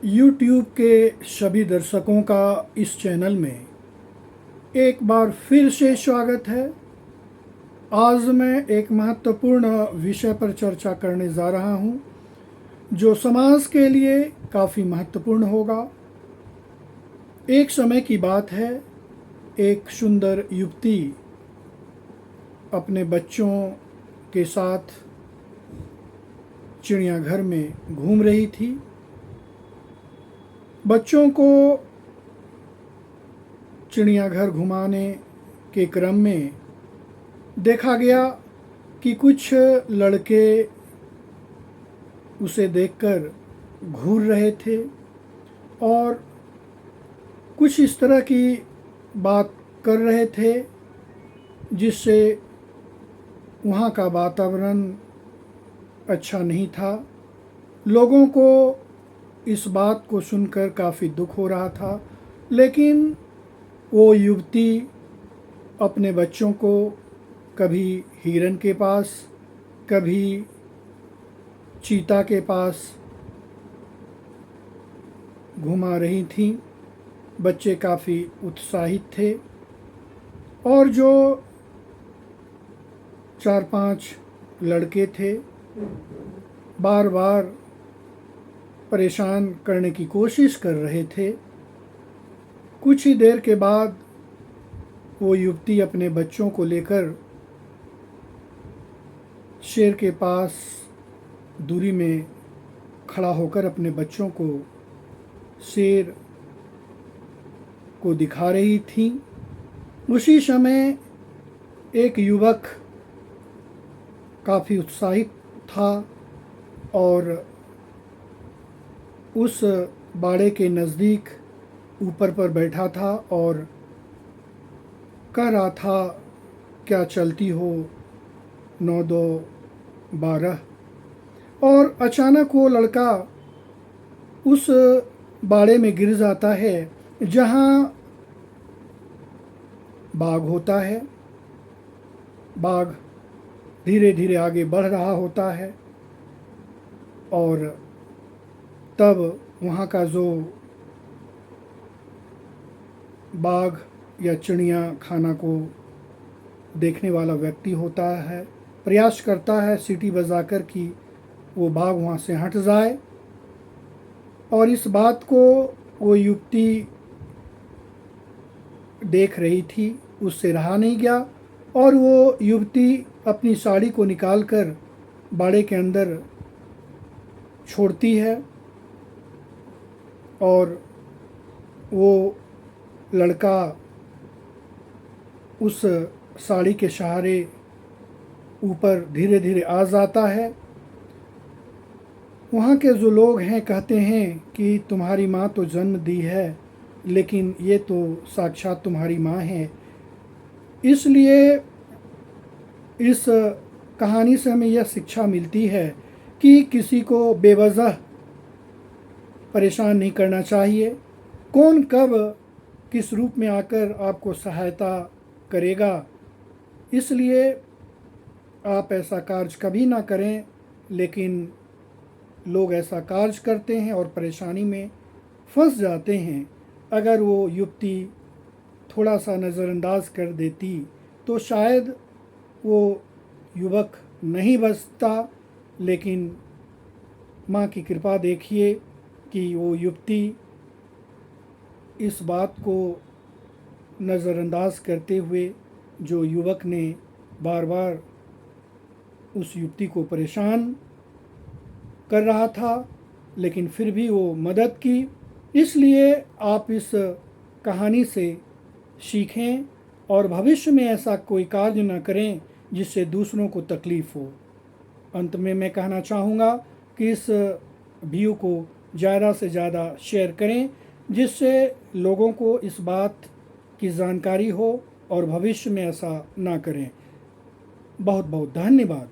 YouTube के सभी दर्शकों का इस चैनल में एक बार फिर से स्वागत है। आज मैं एक महत्वपूर्ण विषय पर चर्चा करने जा रहा हूं, जो समाज के लिए काफ़ी महत्वपूर्ण होगा। एक समय की बात है, एक सुंदर युवती अपने बच्चों के साथ चिड़ियाघर में घूम रही थी। बच्चों को चिड़ियाघर घुमाने के क्रम में देखा गया कि कुछ लड़के उसे देखकर घूर रहे थे और कुछ इस तरह की बात कर रहे थे जिससे वहाँ का वातावरण अच्छा नहीं था। लोगों को इस बात को सुनकर काफ़ी दुख हो रहा था, लेकिन वो युवती अपने बच्चों को कभी हिरन के पास, कभी चीता के पास घुमा रही थी। बच्चे काफ़ी उत्साहित थे और जो 4-5 लड़के थे बार बार परेशान करने की कोशिश कर रहे थे। कुछ ही देर के बाद वो युवती अपने बच्चों को लेकर शेर के पास दूरी में खड़ा होकर अपने बच्चों को शेर को दिखा रही थी। उसी समय एक युवक काफ़ी उत्साहित था और उस बाड़े के नज़दीक ऊपर पर बैठा था और कह रहा था, क्या चलती हो 9-2-12। और अचानक वो लड़का उस बाड़े में गिर जाता है जहाँ बाघ होता है। बाघ धीरे धीरे आगे बढ़ रहा होता है और तब वहाँ का जो बाघ या चिड़िया खाना को देखने वाला व्यक्ति होता है प्रयास करता है सीटी बजाकर कि वो बाघ वहाँ से हट जाए। और इस बात को वो युवती देख रही थी, उससे रहा नहीं गया और वो युवती अपनी साड़ी को निकालकर बाड़े के अंदर छोड़ती है और वो लड़का उस साड़ी के सहारे ऊपर धीरे धीरे आ जाता है। वहाँ के जो लोग हैं कहते हैं कि तुम्हारी माँ तो जन्म दी है, लेकिन ये तो साक्षात तुम्हारी माँ है। इसलिए इस कहानी से हमें यह शिक्षा मिलती है कि किसी को बेवजह परेशान नहीं करना चाहिए। कौन कब किस रूप में आकर आपको सहायता करेगा, इसलिए आप ऐसा कार्य कभी ना करें। लेकिन लोग ऐसा कार्य करते हैं और परेशानी में फंस जाते हैं। अगर वो युवती थोड़ा सा नज़रअंदाज कर देती तो शायद वो युवक नहीं बचता। लेकिन माँ की कृपा देखिए कि वो युवती इस बात को नज़रअंदाज करते हुए, जो युवक ने बार बार उस युवती को परेशान कर रहा था, लेकिन फिर भी वो मदद की। इसलिए आप इस कहानी से सीखें और भविष्य में ऐसा कोई कार्य न करें जिससे दूसरों को तकलीफ़ हो। अंत में मैं कहना चाहूँगा कि इस वीडियो को ज़्यादा से ज़्यादा शेयर करें, जिससे लोगों को इस बात की जानकारी हो और भविष्य में ऐसा ना करें। बहुत बहुत धन्यवाद।